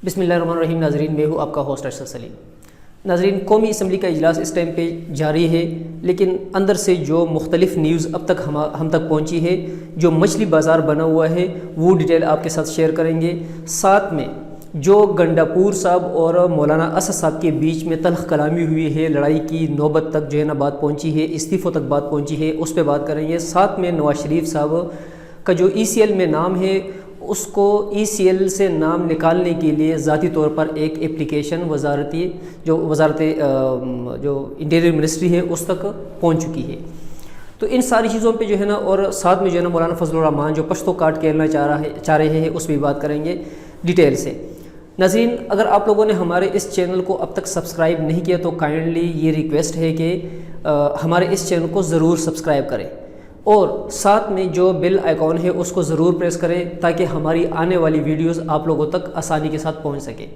بسم اللہ الرحمن الرحیم۔ ناظرین، میں ہوں آپ کا ہوسٹ اسد سلیم۔ ناظرین، قومی اسمبلی کا اجلاس اس ٹائم پہ جاری ہے، لیکن اندر سے جو مختلف نیوز اب تک ہم تک پہنچی ہے، جو مچھلی بازار بنا ہوا ہے، وہ ڈیٹیل آپ کے ساتھ شیئر کریں گے۔ ساتھ میں جو گنڈا پور صاحب اور مولانا اسد صاحب کے بیچ میں تلخ کلامی ہوئی ہے، لڑائی کی نوبت تک جو ہے نا بات پہنچی ہے، استعفوں تک بات پہنچی ہے، اس پہ بات کریں گے۔ ساتھ میں نواز شریف صاحب کا جو ECL میں نام ہے، اس کو ECL سے نام نکالنے کے لیے ذاتی طور پر ایک اپلیکیشن وزارت جو انٹیریئر منسٹری ہے اس تک پہنچ چکی ہے۔ تو ان ساری چیزوں پہ جو ہے نا، اور ساتھ میں جو ہے نا مولانا فضل الرحمان جو پشتو کارڈ کھیلنا چاہ رہے ہیں، اس پہ بات کریں گے ڈیٹیل سے۔ ناظرین، اگر آپ لوگوں نے ہمارے اس چینل کو اب تک سبسکرائب نہیں کیا تو کائنڈلی یہ ریکویسٹ ہے کہ ہمارے اس چینل کو ضرور سبسکرائب کریں، اور ساتھ میں جو بیل آئیکن ہے اس کو ضرور پریس کریں تاکہ ہماری آنے والی ویڈیوز آپ لوگوں تک آسانی کے ساتھ پہنچ سکے۔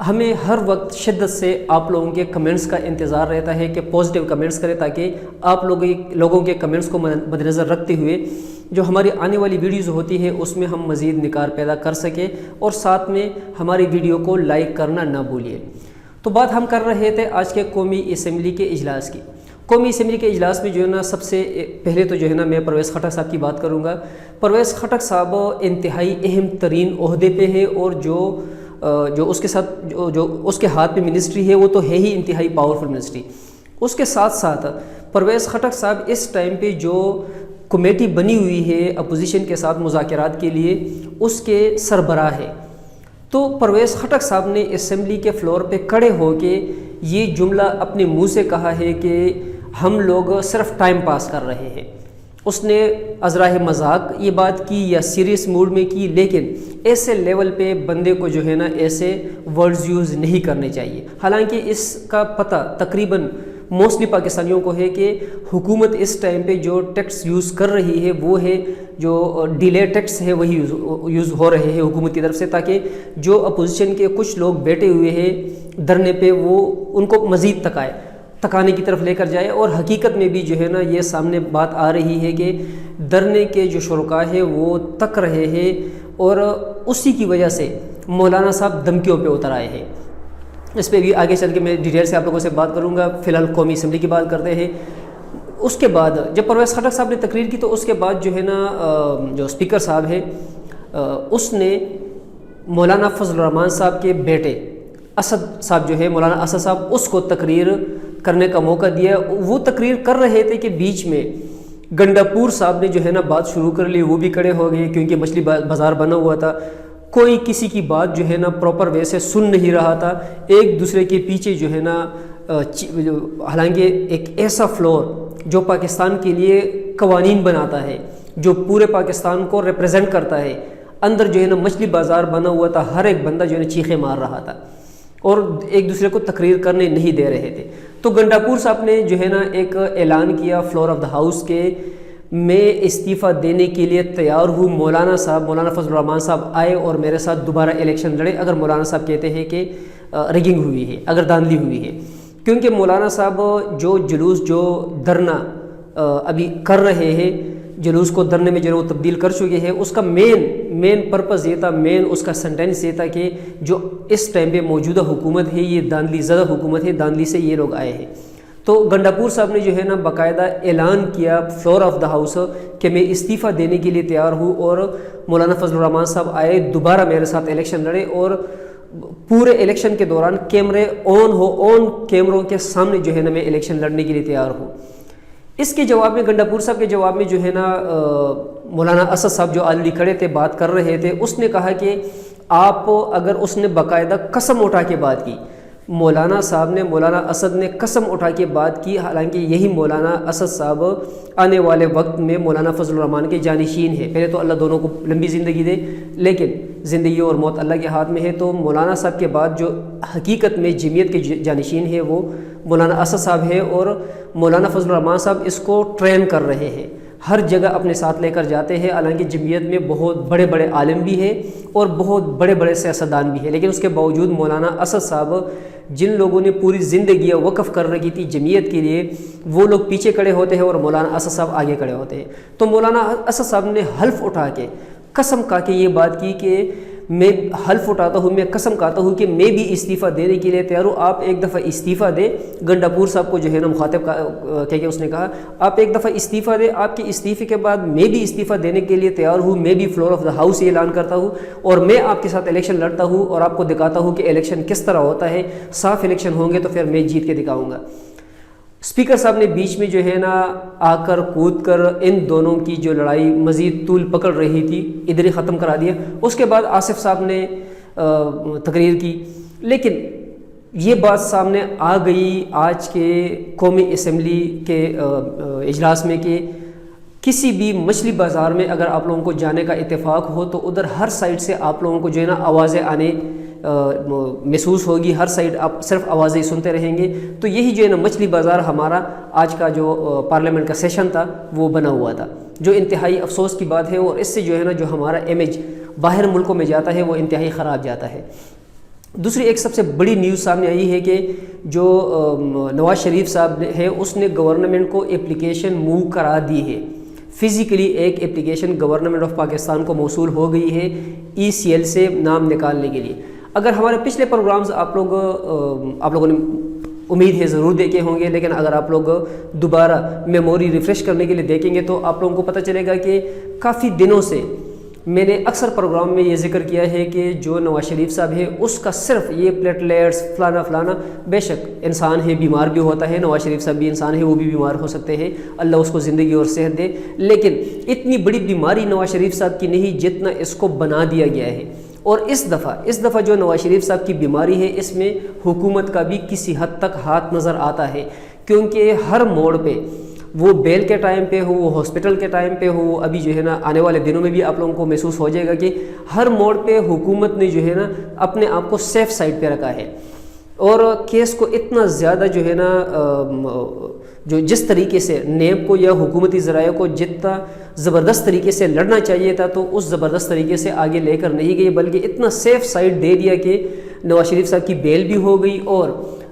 ہمیں ہر وقت شدت سے آپ لوگوں کے کمنٹس کا انتظار رہتا ہے کہ پازیٹیو کمنٹس کریں، تاکہ آپ لوگوں کے کمنٹس کو مد نظر رکھتے ہوئے جو ہماری آنے والی ویڈیوز ہوتی ہے اس میں ہم مزید نکھار پیدا کر سکیں، اور ساتھ میں ہماری ویڈیو کو لائک کرنا نہ بھولیے۔ تو بات ہم کر رہے تھے آج کے قومی اسمبلی کے اجلاس کی۔ قومی اسمبلی کے اجلاس میں جو ہے نا، سب سے پہلے تو جو ہے نا میں پرویز خٹک صاحب کی بات کروں گا۔ پرویز خٹک صاحب انتہائی اہم ترین عہدے پہ ہے، اور جو اس کے ساتھ جو اس کے ہاتھ میں منسٹری ہے وہ تو ہے ہی انتہائی پاورفل منسٹری۔ اس کے ساتھ ساتھ پرویز خٹک صاحب اس ٹائم پہ جو کمیٹی بنی ہوئی ہے اپوزیشن کے ساتھ مذاکرات کے لیے، اس کے سربراہ ہے۔ تو پرویز خٹک صاحب نے اسمبلی کے فلور پہ کھڑے ہو کے یہ جملہ اپنے منہ سے کہا ہے کہ ہم لوگ صرف ٹائم پاس کر رہے ہیں۔ اس نے ازراہ مذاق یہ بات کی یا سیریس موڈ میں کی، لیکن ایسے لیول پہ بندے کو جو ہے نا ایسے ورڈز یوز نہیں کرنے چاہیے۔ حالانکہ اس کا پتہ تقریباً موسٹلی پاکستانیوں کو ہے کہ حکومت اس ٹائم پہ جو ٹیکس یوز کر رہی ہے وہ ہے جو ڈیلے ٹیکس ہے، وہی یوز ہو رہے ہیں حکومت کی طرف سے، تاکہ جو اپوزیشن کے کچھ لوگ بیٹھے ہوئے ہیں دھرنے پہ وہ ان کو مزید تکانے کی طرف لے کر جائے۔ اور حقیقت میں بھی جو ہے نا یہ سامنے بات آ رہی ہے کہ دھرنے کے جو شرکاء ہیں وہ تک رہے ہیں، اور اسی کی وجہ سے مولانا صاحب دھمکیوں پہ اتر آئے ہیں۔ اس پہ بھی آگے چل کے میں ڈیٹیل سے آپ لوگوں سے بات کروں گا۔ فی الحال قومی اسمبلی کی بات کرتے ہیں۔ اس کے بعد جب پرویز خٹک صاحب نے تقریر کی تو اس کے بعد جو ہے نا جو اسپیکر صاحب ہے اس نے مولانا فضل الرحمان صاحب کے بیٹے اسد صاحب جو ہے، مولانا اسد صاحب، اس کو تقریر کرنے کا موقع دیا۔ وہ تقریر کر رہے تھے کہ بیچ میں گنڈا پور صاحب نے جو ہے نا بات شروع کر لی، وہ بھی کھڑے ہو گئے کیونکہ مچھلی بازار بنا ہوا تھا۔ کوئی کسی کی بات جو ہے نا پراپر وے سے سن نہیں رہا تھا، ایک دوسرے کے پیچھے جو ہے نا حالانکہ ایک ایسا فلور جو پاکستان کے لیے قوانین بناتا ہے، جو پورے پاکستان کو ریپرزینٹ کرتا ہے، اندر جو ہے نا مچھلی بازار بنا ہوا تھا، ہر ایک بندہ جو ہے نا چیخیں مار رہا تھا اور ایک دوسرے کو تقریر کرنے نہیں دے رہے تھے۔ تو گنڈا پور صاحب نے جو ہے نا ایک اعلان کیا فلور آف دا ہاؤس کے میں استعفیٰ دینے کے لیے تیار ہوں۔ مولانا فضل الرحمان صاحب آئے اور میرے ساتھ دوبارہ الیکشن لڑے، اگر مولانا صاحب کہتے ہیں کہ ریگنگ ہوئی ہے، اگر دھاندلی ہوئی ہے۔ کیونکہ مولانا صاحب جو جلوس جو دھرنا ابھی کر رہے ہیں، جلوس کو دھرنے میں جو وہ تبدیل کر چکے ہیں، اس کا مین پرپز یہ تھا، اس کا سینٹینس یہ تھا کہ جو اس ٹائم پہ موجودہ حکومت ہے یہ دھاندلی زدہ حکومت ہے، دھاندلی سے یہ لوگ آئے ہیں۔ تو گنڈا پور صاحب نے جو ہے نا باقاعدہ اعلان کیا فلور آف دا ہاؤس کہ میں استعفیٰ دینے کے لیے تیار ہوں، اور مولانا فضل الرحمان صاحب آئے، دوبارہ میرے ساتھ الیکشن لڑے، اور پورے الیکشن کے دوران کیمرے آن کیمروں کے سامنے جو ہے نا میں الیکشن لڑنے کے لیے تیار ہوں۔ اس کے جواب میں گنڈا پور صاحب کے جواب میں جو ہے نا مولانا اسد صاحب جو آلریڈی کھڑے تھے بات کر رہے تھے، اس نے کہا کہ اس نے باقاعدہ قسم اٹھا کے بات کی، مولانا اسد نے قسم اٹھا کے بات کی، حالانکہ یہی مولانا اسد صاحب آنے والے وقت میں مولانا فضل الرحمان کے جانشین ہے۔ پہلے تو اللہ دونوں کو لمبی زندگی دے، لیکن زندگی اور موت اللہ کے ہاتھ میں ہے۔ تو مولانا صاحب کے بعد جو حقیقت میں جمعیت کے جانشین ہے وہ مولانا اسد صاحب ہے، اور مولانا فضل الرحمان صاحب اس کو ٹرین کر رہے ہیں، ہر جگہ اپنے ساتھ لے کر جاتے ہیں۔ حالانکہ جمعیت میں بہت بڑے بڑے عالم بھی ہیں اور بہت بڑے بڑے سیاستدان بھی ہیں، لیکن اس کے باوجود مولانا اسد صاحب جن لوگوں نے پوری زندگی وقف کر رکھی تھی جمعیت کے لیے، وہ لوگ پیچھے کھڑے ہوتے ہیں اور مولانا اسد صاحب آگے کھڑے ہوتے ہیں۔ تو مولانا اسد صاحب نے حلف اٹھا کے قسم کھا کے یہ بات کی کہ میں حلف اٹھاتا ہوں، میں قسم کھاتا ہوں کہ میں بھی استعفیٰ دینے کے لیے تیار ہوں، آپ ایک دفعہ استعفیٰ دیں۔ گنڈا پور صاحب کو جو ہے نا مخاطب کہہ کے اس نے کہا آپ ایک دفعہ استعفیٰ دیں، آپ کے استعفے کے بعد میں بھی استعفیٰ دینے کے لیے تیار ہوں، میں بھی فلور آف دا ہاؤس اعلان کرتا ہوں اور میں آپ کے ساتھ الیکشن لڑتا ہوں اور آپ کو دکھاتا ہوں کہ الیکشن کس طرح ہوتا ہے، صاف الیکشن ہوں گے تو پھر میں جیت کے دکھاؤں گا۔ اسپیکر صاحب نے بیچ میں جو ہے نا آ کر کود کر ان دونوں کی جو لڑائی مزید طول پکڑ رہی تھی ادھر ہی ختم کرا دیا۔ اس کے بعد آصف صاحب نے تقریر کی، لیکن یہ بات سامنے آ گئی آج کے قومی اسمبلی کے اجلاس میں کہ کسی بھی مچھلی بازار میں اگر آپ لوگوں کو جانے کا اتفاق ہو تو ادھر ہر سائڈ سے آپ لوگوں کو جو ہے نا آوازیں آنے محسوس ہوگی، ہر سائڈ آپ صرف آوازیں سنتے رہیں گے۔ تو یہی جو ہے نا مچھلی بازار ہمارا آج کا جو پارلیمنٹ کا سیشن تھا وہ بنا ہوا تھا، جو انتہائی افسوس کی بات ہے، اور اس سے جو ہے نا جو ہمارا امیج باہر ملکوں میں جاتا ہے وہ انتہائی خراب جاتا ہے۔ دوسری ایک سب سے بڑی نیوز سامنے آئی ہے کہ جو نواز شریف صاحب ہے اس نے گورنمنٹ کو اپلیکیشن موو کرا دی ہے، فزیکلی ایک اپلیکیشن گورنمنٹ آف پاکستان کو موصول ہو گئی ہے ECL سے نام نکالنے کے لیے۔ اگر ہمارے پچھلے پروگرامز آپ لوگوں نے امید ہے ضرور دیکھے ہوں گے، لیکن اگر آپ لوگ دوبارہ میموری ریفریش کرنے کے لیے دیکھیں گے تو آپ لوگوں کو پتہ چلے گا کہ کافی دنوں سے میں نے اکثر پروگرام میں یہ ذکر کیا ہے کہ جو نواز شریف صاحب ہے اس کا صرف یہ پلیٹلیٹس فلانا بے شک انسان ہے، بیمار بھی ہوتا ہے، نواز شریف صاحب بھی انسان ہے، وہ بھی بیمار ہو سکتے ہیں، اللہ اس کو زندگی اور صحت دے، لیکن اتنی بڑی بیماری نواز شریف صاحب کی نہیں جتنا اس کو بنا دیا گیا ہے۔ اور اس دفعہ جو نواز شریف صاحب کی بیماری ہے اس میں حکومت کا بھی کسی حد تک ہاتھ نظر آتا ہے، کیونکہ ہر موڑ پہ وہ بیل کے ٹائم پہ ہو، وہ ہاسپٹل کے ٹائم پہ ہو، ابھی جو ہے نا آنے والے دنوں میں بھی آپ لوگوں کو محسوس ہو جائے گا کہ ہر موڑ پہ حکومت نے جو ہے نا اپنے آپ کو سیف سائڈ پہ رکھا ہے، اور کیس کو اتنا زیادہ جو ہے نا جو جس طریقے سے نیب کو یا حکومتی ذرائع کو جتنا زبردست طریقے سے لڑنا چاہیے تھا تو اس زبردست طریقے سے آگے لے کر نہیں گئی، بلکہ اتنا سیف سائڈ دے دیا کہ نواز شریف صاحب کی بیل بھی ہو گئی۔ اور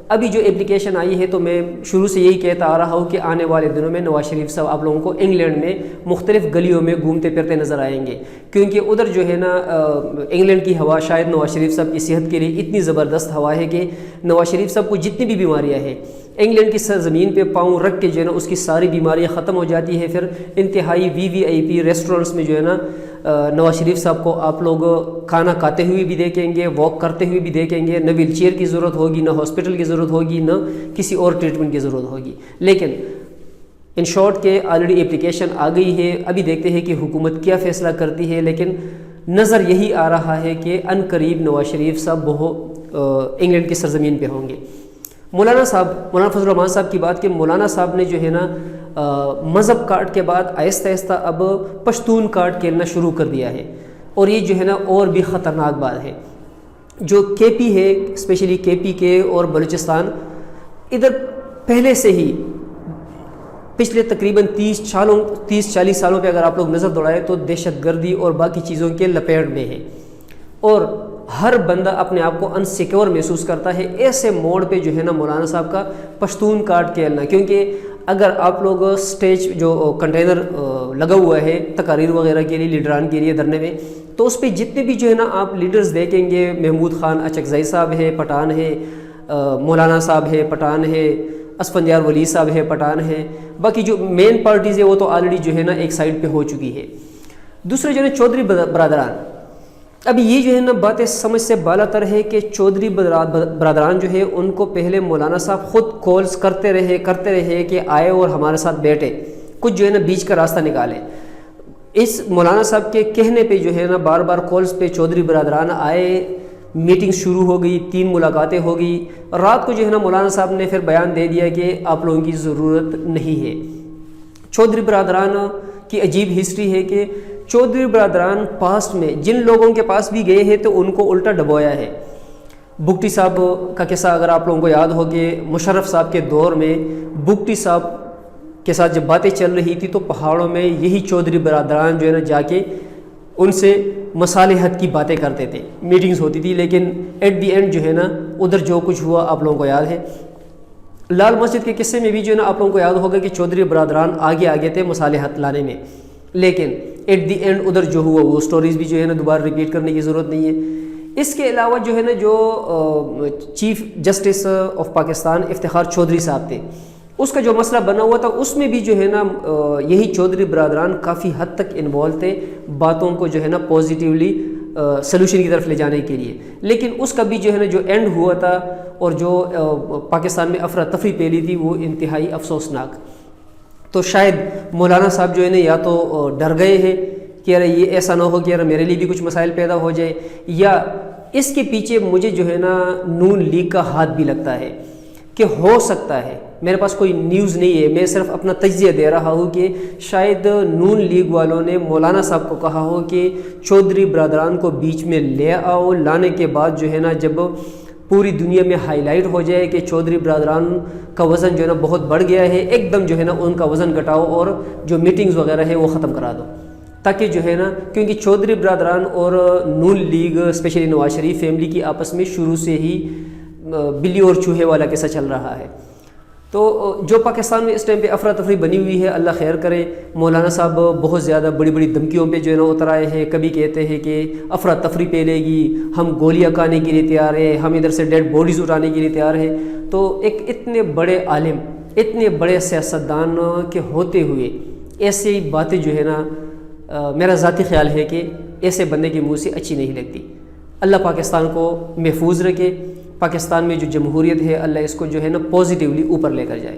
ابھی جو اپلیکیشن آئی ہے تو میں شروع سے یہی کہتا آ رہا ہوں کہ آنے والے دنوں میں نواز شریف صاحب آپ لوگوں کو انگلینڈ میں مختلف گلیوں میں گھومتے پھرتے نظر آئیں گے، کیونکہ ادھر جو ہے نا انگلینڈ کی ہوا شاید نواز شریف صاحب کی صحت کے لیے اتنی زبردست ہوا ہے کہ نواز شریف صاحب کو جتنی بھی بیماریاں ہیں انگلینڈ کی سرزمین پہ پاؤں رکھ کے جو ہے نا اس کی ساری بیماریاں ختم ہو جاتی ہے۔ پھر انتہائی VIP ریسٹورنٹس میں جو ہے نا نواز شریف صاحب کو آپ لوگ کھانا کھاتے ہوئے بھی دیکھیں گے، واک کرتے ہوئے بھی دیکھیں گے، نہ ویل چیئر کی ضرورت ہوگی، نہ ہاسپٹل کی ضرورت ہوگی، نہ کسی اور ٹریٹمنٹ کی ضرورت ہوگی۔ لیکن ان شارٹ کہ آلریڈی اپلیکیشن آ گئی ہے، ابھی دیکھتے ہیں کہ حکومت کیا فیصلہ کرتی ہے، لیکن نظر یہی آ رہا ہے کہ ان قریب نواز شریف صاحب انگلینڈ کی سرزمین پہ ہوں گے۔ مولانا فضل الرحمان صاحب کی بات کہ مولانا صاحب نے جو ہے نا مذہب کارڈ کے بعد آہستہ آہستہ اب پشتون کارڈ کھیلنا شروع کر دیا ہے، اور یہ جو ہے نا اور بھی خطرناک بات ہے۔ جو KP ہے، اسپیشلی KP کے اور بلوچستان، ادھر پہلے سے ہی پچھلے تقریباً 30-40 سالوں پہ اگر آپ لوگ نظر دوڑائیں تو دہشت گردی اور باقی چیزوں کے لپیٹ میں ہے، اور ہر بندہ اپنے آپ کو انسیکیور محسوس کرتا ہے۔ ایسے موڑ پہ جو ہے نا مولانا صاحب کا پشتون کارڈ کھیلنا، کیونکہ اگر آپ لوگ سٹیج جو کنٹینر لگا ہوا ہے تقاریر وغیرہ کے لیے لیڈران کے لیے دھرنے میں، تو اس پہ جتنے بھی جو ہے نا آپ لیڈرز دیکھیں گے، محمود خان اچکزئی صاحب ہے پٹھان ہے، مولانا صاحب ہے پٹھان ہے، اسفندیار ولی صاحب ہے پٹھان ہے، باقی جو مین پارٹیز ہے وہ تو آلریڈی جو ہے نا ایک سائڈ پہ ہو چکی ہے۔ دوسرے جو ہے چودھری برادران، ابھی یہ جو ہے نا باتیں سمجھ سے بالا تر ہے کہ چودھری برادران جو ہے ان کو پہلے مولانا صاحب خود کالز کرتے رہے کہ آئے اور ہمارے ساتھ بیٹھے، کچھ جو ہے نا بیچ کا راستہ نکالے۔ اس مولانا صاحب کے کہنے پہ جو ہے نا بار بار کالز پہ چودھری برادران آئے، میٹنگ شروع ہو گئی، 3 ملاقاتیں ہو گئی، رات کو جو ہے نا مولانا صاحب نے پھر بیان دے دیا کہ آپ لوگوں کی ضرورت نہیں ہے۔ چودھری برادران کی عجیب ہسٹری ہے کہ چودھری برادران پاسٹ میں جن لوگوں کے پاس بھی گئے ہیں تو ان کو الٹا ڈبویا ہے۔ بگٹی صاحب کا قصہ اگر آپ لوگوں کو یاد ہو کہ مشرف صاحب کے دور میں بگٹی صاحب کے ساتھ جب باتیں چل رہی تھی تو پہاڑوں میں یہی چودھری برادران جو ہے نا جا کے ان سے مصالحت کی باتیں کرتے تھے، میٹنگز ہوتی تھی، لیکن ایٹ دی اینڈ جو ہے نا ادھر جو کچھ ہوا آپ لوگوں کو یاد ہے۔ لال مسجد کے قصے میں بھی جو ہے نا آپ لوگوں کو یاد ہوگا کہ چودھری برادران آگے تھے مصالحت لانے میں، لیکن ایٹ دی اینڈ ادھر جو ہوا وہ سٹوریز بھی جو ہے نا دوبارہ ریپیٹ کرنے کی ضرورت نہیں ہے۔ اس کے علاوہ جو ہے نا جو chief justice of Pakistan Iftikhar Chaudhry صاحب تھے، اس کا جو مسئلہ بنا ہوا تھا اس میں بھی جو ہے نا یہی چودھری برادران کافی حد تک انوالو تھے باتوں کو جو ہے نا پازیٹیولی سلوشن کی طرف لے جانے کے لیے، لیکن اس کا بھی جو ہے نا جو اینڈ ہوا تھا اور جو پاکستان میں افراتفری پھیلی تھی وہ انتہائی افسوسناک۔ تو شاید مولانا صاحب جو ہے نا یا تو ڈر گئے ہیں کہ یار یہ ایسا نہ ہو کہ یار میرے لیے بھی کچھ مسائل پیدا ہو جائے، یا اس کے پیچھے مجھے جو ہے نا نون لیگ کا ہاتھ بھی لگتا ہے کہ ہو سکتا ہے، میرے پاس کوئی نیوز نہیں ہے، میں صرف اپنا تجزیہ دے رہا ہوں کہ شاید نون لیگ والوں نے مولانا صاحب کو کہا ہو کہ چودھری برادران کو بیچ میں لے آؤ، لانے کے بعد جو ہے نا جب پوری دنیا میں ہائی لائٹ ہو جائے کہ چودھری برادران کا وزن جو ہے نا بہت بڑھ گیا ہے، ایک دم جو ہے نا ان کا وزن گھٹاؤ اور جو میٹنگز وغیرہ ہے وہ ختم کرا دو، تاکہ جو ہے نا کیونکہ چودھری برادران اور نون league especially Nawaz Sharif family کی آپس میں شروع سے ہی بلی اور چوہے والا قصہ چل رہا ہے۔ تو جو پاکستان میں اس ٹائم پہ افراتفری بنی ہوئی ہے، اللہ خیر کرے۔ مولانا صاحب بہت زیادہ بڑی بڑی دھمکیوں پہ جو ہے نا اتر آئے ہیں، کبھی کہتے ہیں کہ افراتفری پھیلے گی، ہم گولیاں کھانے کے لیے تیار ہیں، ہم ادھر سے ڈیڈ باڈیز اٹھانے کے لیے تیار ہیں۔ تو ایک اتنے بڑے عالم، اتنے بڑے سیاستدان کے ہوتے ہوئے ایسی باتیں جو ہے نا میرا ذاتی خیال ہے کہ ایسے بندے کے منہ سے اچھی نہیں لگتی۔ اللہ پاکستان کو محفوظ رکھے، پاکستان میں جو جمہوریت ہے اللہ اس کو جو ہے نا پازیٹیولی اوپر لے کر جائے۔